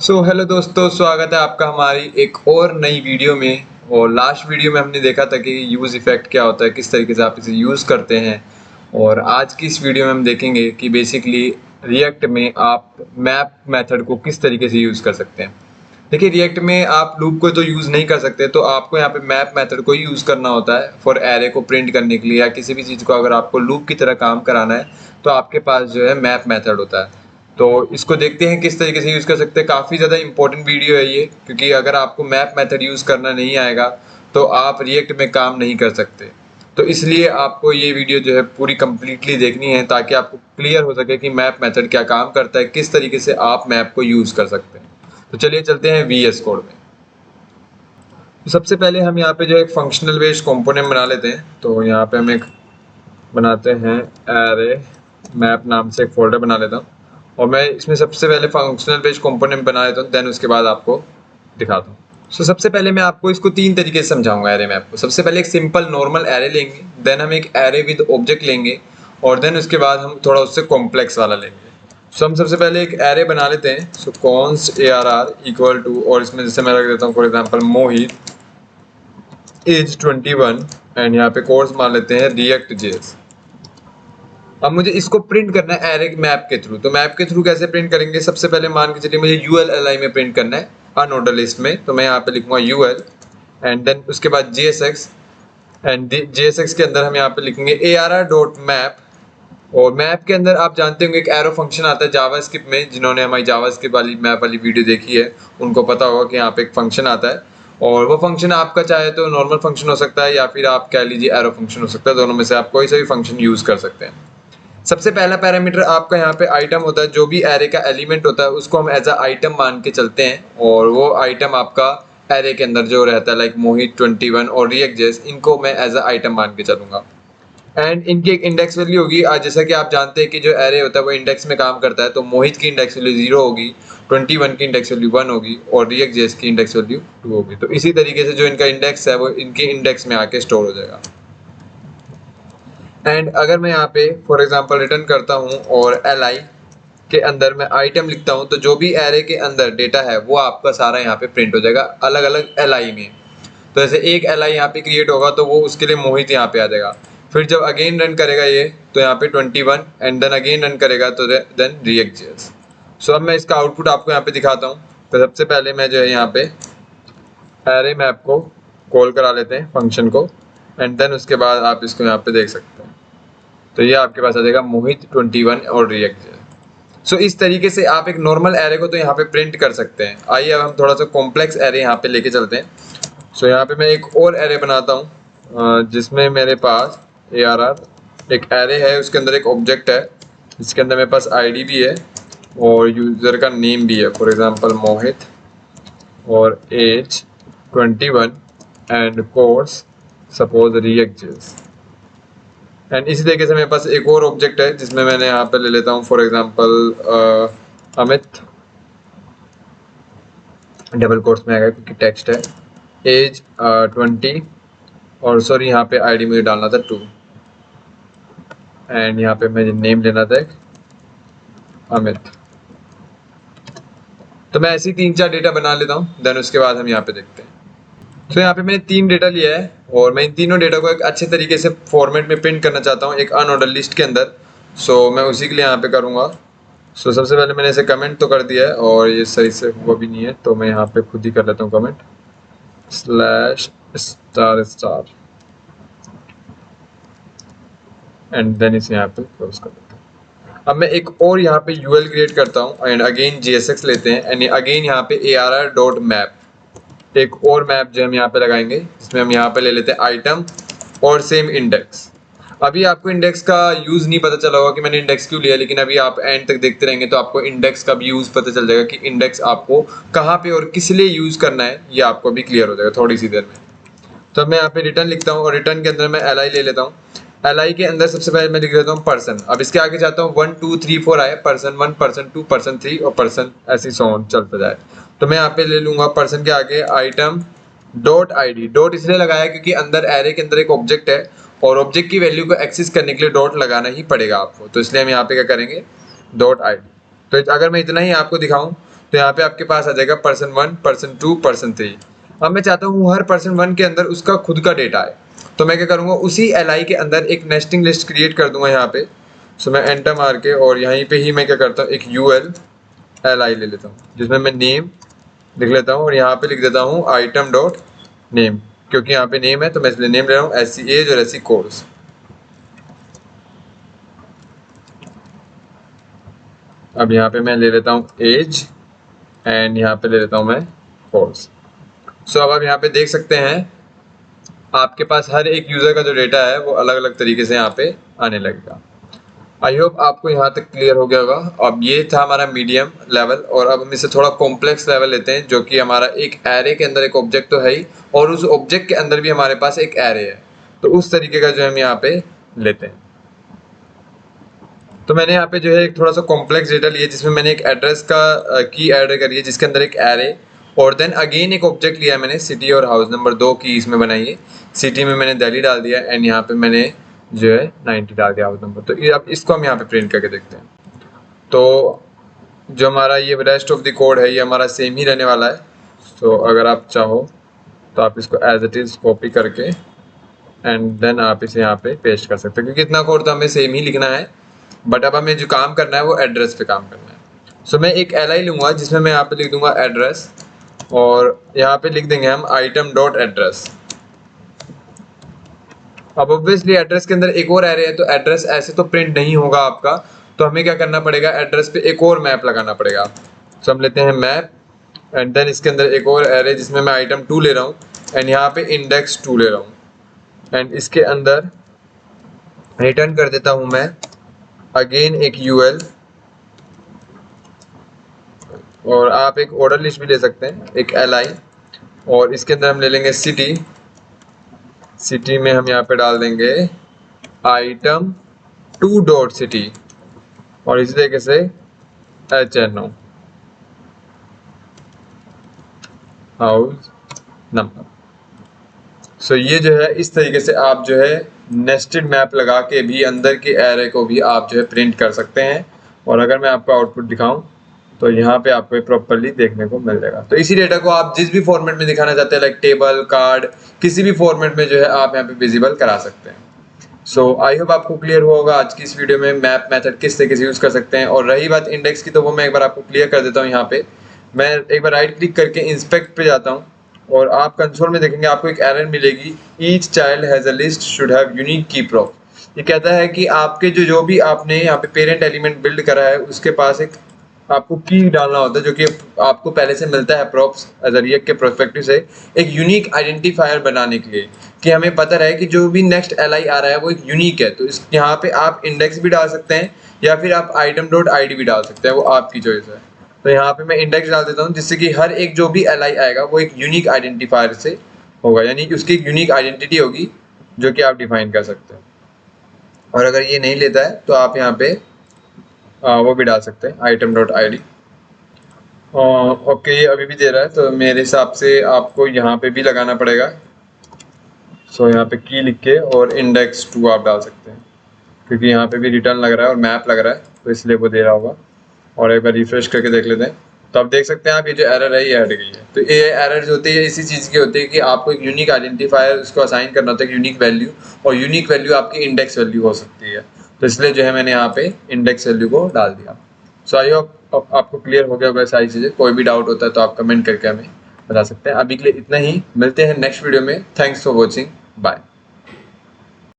Hello दोस्तों, स्वागत है आपका हमारी एक और नई वीडियो में। और लास्ट वीडियो में हमने देखा था कि यूज़ इफ़ेक्ट क्या होता है, किस तरीके से आप इसे यूज़ करते हैं। और आज की इस वीडियो में हम देखेंगे कि बेसिकली रिएक्ट में आप मैप मेथड को किस तरीके से यूज़ कर सकते हैं। देखिए, रिएक्ट में आप लूप को तो यूज़ नहीं कर सकते, तो आपको यहाँ पे मैप मेथड को ही यूज़ करना होता है फॉर एरे को प्रिंट करने के लिए, या किसी भी चीज़ को अगर आपको लूप की तरह काम कराना है तो आपके पास जो है मैप मेथड होता है। तो इसको देखते हैं किस तरीके से यूज़ कर सकते हैं। काफ़ी ज़्यादा इंपॉर्टेंट वीडियो है ये, क्योंकि अगर आपको मैप मेथड यूज़ करना नहीं आएगा तो आप रिएक्ट में काम नहीं कर सकते। तो इसलिए आपको ये वीडियो जो है पूरी कंप्लीटली देखनी है, ताकि आपको क्लियर हो सके कि मैप मेथड क्या काम करता है, किस तरीके से आप मैप को यूज़ कर सकते हैं। तो चलिए चलते हैं VS कोड में। तो सबसे पहले हम यहाँ पे जो एक फंक्शनल बेस्ड कंपोनेंट बना लेते हैं। तो यहाँ पे हम एक बनाते हैं एरे मैप नाम से एक फोल्डर बना लेता हूँ, और मैं इसमें सबसे पहले फंक्शनल बेस्ड कंपोनेंट बना लेता हूँ, देन उसके बाद आपको दिखाता हूँ। सबसे पहले मैं आपको इसको तीन तरीके से समझाऊंगा एरे मैप को। सबसे पहले एक सिंपल नॉर्मल एरे लेंगे, देन हम एक एरे विद ऑब्जेक्ट लेंगे, और देन उसके बाद हम थोड़ा उससे कॉम्प्लेक्स वाला लेंगे। हम सबसे पहले एक एरे बना लेते हैं। कॉन्स्ट ARR इक्वल टू, और इसमें जैसे मैं रख देता हूँ for example Mohit age 21, and यहाँ पे कोर्स मान लेते हैं React.js। अब मुझे इसको प्रिंट करना है एरे मैप के थ्रू। तो मैप के थ्रू कैसे प्रिंट करेंगे? सबसे पहले मान के चलिए मुझे UL LI में प्रिंट करना है, अनऑर्डर लिस्ट में। तो मैं यहाँ पे लिखूंगा UL, एंड देन उसके बाद JSX, एंड JSX के अंदर हम यहाँ पे लिखेंगे ARR.map। और मैप के अंदर आप जानते होंगे एक एरो फंक्शन आता है जावास्क्रिप्ट में। जिन्होंने हमारी जावास्क्रिप्ट वाली मैप वाली वीडियो देखी है उनको पता होगा कि यहाँ पे एक फंक्शन आता है, और वो फंक्शन आपका चाहे तो नॉर्मल फंक्शन हो सकता है, या फिर आप कह लीजिए एरो फंक्शन हो सकता है। दोनों में से आप कोई सा भी फंक्शन यूज कर सकते हैं। सबसे पहला पैरामीटर आपका यहाँ पे आइटम होता है। जो भी एरे का एलिमेंट होता है उसको हम एज अ आइटम मान के चलते हैं, और वो आइटम आपका एरे के अंदर जो रहता है, लाइक मोहित 21 और React.js, इनको मैं एज अ आइटम मान के चलूंगा। एंड इनकी एक इंडेक्स वैल्यू होगी। आज जैसा कि आप जानते हैं कि जो एरे होता है वो इंडेक्स में काम करता है। तो मोहित की इंडेक्स वैल्यू 0 होगी, 21 की इंडेक्स वैल्यू 1 होगी, और React.js की इंडेक्स वैल्यू 2 होगी। तो इसी तरीके से जो इनका इंडेक्स है वो इनके इंडेक्स में आके स्टोर हो जाएगा। एंड अगर मैं यहाँ पे फॉर एग्जांपल रिटर्न करता हूँ और LI के अंदर मैं आइटम लिखता हूँ, तो जो भी एरे के अंदर डेटा है वो आपका सारा यहाँ पे प्रिंट हो जाएगा अलग अलग LI में। तो जैसे एक LI यहाँ पे क्रिएट होगा तो वो उसके लिए मोहित यहाँ पे आ जाएगा। फिर जब अगेन रन करेगा ये, तो यहाँ पे 21, एंड देन अगेन रन करेगा तो देन React.js। अब मैं इसका आउटपुट आपको यहाँ पे दिखाता हूँ। तो सबसे पहले मैं जो है यहाँ पे एरे मैप को कॉल करा लेते हैं फंक्शन को, एंड देन उसके बाद आप इसको यहाँ पे देख सकते हैं। तो ये आपके पास आ जाएगा मोहित 21 और React.js। इस तरीके से आप एक नॉर्मल एरे को तो यहाँ पे प्रिंट कर सकते हैं। आइए अब हम थोड़ा सा कॉम्प्लेक्स एरे यहाँ पे लेके चलते हैं। यहाँ पे मैं एक और एरे बनाता हूँ, जिसमें मेरे पास ARR एक एरे है, उसके अंदर एक ऑब्जेक्ट है जिसके अंदर मेरे पास ID भी है और यूज़र का नेम भी है, फॉर एग्जांपल मोहित, और age 21, and course suppose React.js। And इसी तरीके से मेरे पास एक और ऑब्जेक्ट है जिसमें मैंने यहाँ पे ले लेता हूँ for example Amit, double course में आएगा क्योंकि टेक्स्ट है, एज 20, और सॉरी यहाँ पे ID मुझे डालना था 2, एंड यहाँ पे मुझे नेम लेना था एक अमित। तो मैं ऐसी 3-4 डेटा बना लेता हूँ, देन उसके बाद हम यहाँ पे देखते हैं। यहाँ पे मैंने 3 डेटा लिया है, और मैं इन तीनों डेटा को एक अच्छे तरीके से फॉर्मेट में प्रिंट करना चाहता हूँ एक अनऑर्डर लिस्ट के अंदर। मैं उसी के लिए यहाँ पे करूँगा। सबसे पहले मैंने इसे कमेंट तो कर दिया है, और ये सही से हुआ भी नहीं है, तो मैं यहाँ पे खुद ही कर लेता हूँ कमेंट /**, एंड देन इसे यहाँ पे क्लोज कर देता हूँ। अब मैं एक और यहाँ पे UL क्रिएट करता हूँ, एंड अगेन JSX लेते हैं, एंड अगेन यहाँ पे ARR.map एक और मैप जो हम यहाँ पे लगाएंगे, जिसमें हम यहाँ पे ले लेते हैं आइटम और सेम इंडेक्स। अभी आपको इंडेक्स का यूज नहीं पता चला होगा कि मैंने इंडेक्स क्यों लिया, लेकिन अभी आप एंड तक देखते रहेंगे तो आपको इंडेक्स का भी यूज पता चल जाएगा कि इंडेक्स आपको कहाँ पे और किस लिए यूज करना है, ये आपको भी क्लियर हो जाएगा थोड़ी सी देर में। तो मैं यहाँ पे रिटर्न लिखता हूँ, और रिटर्न के अंदर मैं LI ले लेता हूँ। LI के अंदर सबसे पहले मैं लिख देता हूँ पर्सन। अब इसके आगे जाता हूँ 1 2 3 4 आए, पर्सन 1, पर्सन 2, पर्सन 3 और पर्सन ऐसी सॉन चलता जाए। तो मैं यहाँ पे ले लूंगा पर्सन के आगे आइटम डॉट ID। डॉट इसलिए लगाया क्योंकि अंदर एरे के अंदर एक ऑब्जेक्ट है, और ऑब्जेक्ट की वैल्यू को एक्सेस करने के लिए डॉट लगाना ही पड़ेगा आपको। तो इसलिए हम यहाँ पे क्या करेंगे, डॉट ID। तो अगर मैं इतना ही आपको दिखाऊं तो यहाँ पे आपके पास आ जाएगा person1, person2, person3। अब मैं चाहता हूँ हर person1 के अंदर उसका खुद का डेटा है, तो मैं क्या करूँगा, उसी li के अंदर एक नेस्टिंग लिस्ट क्रिएट कर दूंगा यहाँ पे। सो मैं एंटर मार के और यहीं पे ही मैं क्या करता हूँ, एक ul li ले लेता हूँ, जिसमें मैं नेम लिख लेता हूँ और यहाँ पे लिख देता हूँ आइटम डॉट नेम, क्योंकि यहाँ पे नेम है तो मैं इसलिए नेम ले रहा हूँ, ऐसी एज और ऐसी कोर्स। अब यहाँ पे मैं ले लेता हूँ एज एंड यहाँ पे ले लेता हूँ मैं कोर्स। सो अब आप यहाँ पे देख सकते हैं आपके पास हर एक यूज़र का जो डेटा है वो अलग अलग तरीके से यहाँ पे आने लगेगा। आई होप आपको यहाँ तक क्लियर हो गया होगा। अब ये था हमारा मीडियम लेवल, और अब हम इसे थोड़ा कॉम्प्लेक्स लेवल लेते हैं, जो कि हमारा एक एरे के अंदर एक ऑब्जेक्ट तो है ही, और उस ऑब्जेक्ट के अंदर भी हमारे पास एक एरे है। तो उस तरीके का जो हम यहाँ पे लेते हैं। तो मैंने यहाँ पे जो है एक थोड़ा सा कॉम्प्लेक्स डेटा लिया, जिसमें मैंने एक एड्रेस का की ऐड करी है, जिसके अंदर एक एरे, और देन अगेन एक ऑब्जेक्ट लिया है मैंने, सिटी और हाउस नंबर 2 की इसमें बनाई है। सिटी में मैंने दिल्ली डाल दिया एंड यहाँ पे मैंने जो है 90 डाल दिया हाउस नंबर। तो अब इसको हम यहाँ पे प्रिंट करके देखते हैं। तो जो हमारा ये रेस्ट ऑफ द कोड है ये हमारा सेम ही रहने वाला है। तो अगर आप चाहो तो आप इसको एज इट इज़ कॉपी करके एंड देन आप इसे यहाँ पे पेस्ट कर सकते हैं, क्योंकि इतना कोड तो हमें सेम ही लिखना है, बट अब हमें जो काम करना है वो एड्रेस पे काम करना है। सो मैं एक li लूँगा, जिसमें मैं यहाँ पे लिख दूंगा एड्रेस, और यहाँ पे लिख देंगे हम आइटम डॉट एड्रेस। अब ऑब्वियसली एड्रेस के अंदर एक और एरे है, तो एड्रेस ऐसे तो प्रिंट नहीं होगा आपका, तो हमें क्या करना पड़ेगा, एड्रेस पे एक और मैप लगाना पड़ेगा। सो हम लेते हैं मैप एंड देन इसके अंदर एक और एरे, जिसमें मैं आइटम 2 ले रहा हूँ एंड यहाँ पे इंडेक्स 2 ले रहा हूँ, एंड इसके अंदर रिटर्न कर देता हूँ मैं अगेन एक ul, और आप एक ऑर्डर लिस्ट भी ले सकते हैं, एक li, और इसके अंदर हम ले लेंगे सिटी। सिटी में हम यहाँ पे डाल देंगे आइटम 2 डॉट सिटी, और इसी तरीके से HNO हाउस नंबर। सो ये जो है इस तरीके से आप जो है नेस्टेड मैप लगा के भी अंदर के एरे को भी आप जो है प्रिंट कर सकते हैं। और अगर मैं आपको आउटपुट दिखाऊं तो यहाँ पे आपको प्रॉपर्ली देखने को मिल जाएगा। तो इसी डेटा को आप जिस भी फॉर्मेट में दिखाना चाहते हैं, लाइक टेबल, कार्ड, किसी भी फॉर्मेट में जो है आप यहाँ पे विजिबल करा सकते हैं। सो आई होप आपको क्लियर हुआ होगा आज की इस वीडियो में मैप मेथड किस तरीके से यूज़ कर सकते हैं। और रही बात इंडेक्स की, तो वो मैं एक बार आपको क्लियर कर देता हूँ। यहाँ पे मैं एक बार राइट क्लिक करके इंस्पेक्ट पे जाता हूँ और आप कंसोल में देखेंगे आपको एक एरर मिलेगी, each child has a list should have unique की प्रॉप। ये कहता है कि आपके जो भी आपने यहाँ पे पेरेंट एलिमेंट बिल्ड करा है उसके पास एक आपको की डालना होता है, जो कि आपको पहले से मिलता है प्रॉप्स एज अ रिएक्ट के पर्सपेक्टिव से, एक यूनिक आइडेंटिफायर बनाने के लिए, कि हमें पता रहे कि जो भी नेक्स्ट li आ रहा है वो एक यूनिक है। तो इस यहाँ पे आप इंडेक्स भी डाल सकते हैं या फिर आप आइटम डॉट id भी डाल सकते हैं, वो आपकी चॉइस है। तो यहाँ पे मैं इंडेक्स डाल देता हूँ, जिससे कि हर एक जो भी li आएगा वो एक यूनिक आइडेंटिफायर से होगा, यानी कि उसकी एक यूनिक आइडेंटिटी होगी जो कि आप डिफाइन कर सकते हैं। और अगर ये नहीं लेता है तो आप यहाँ पे वो भी डाल सकते हैं item dot I D. Okay, ये अभी भी दे रहा है, तो मेरे हिसाब से आपको यहाँ पे भी लगाना पड़ेगा। सो यहाँ पे की लिख के और इंडेक्स 2 आप डाल सकते हैं, क्योंकि यहाँ पे भी रिटर्न लग रहा है और मैप लग रहा है, तो इसलिए वो दे रहा होगा। और एक बार रिफ्रेश करके देख लेते हैं, तो आप देख सकते हैं आप ये जो एरर है ये हट गई है। तो ये एरर होती है इसी चीज़ की होती है कि आपको एक यूनिक आइडेंटिफायर उसको असाइन करना होता है, यूनिक वैल्यू, और यूनिक वैल्यू आपकी इंडेक्स वैल्यू हो सकती है। तो इसलिए जो है मैंने यहाँ पे इंडेक्स वैल्यू को डाल दिया। सो आई होप आपको क्लियर हो गया होगा सारी चीज़ें। कोई भी डाउट होता है तो आप कमेंट करके हमें बता सकते हैं। अभी के लिए इतना ही, मिलते हैं नेक्स्ट वीडियो में। Thanks for watching, bye.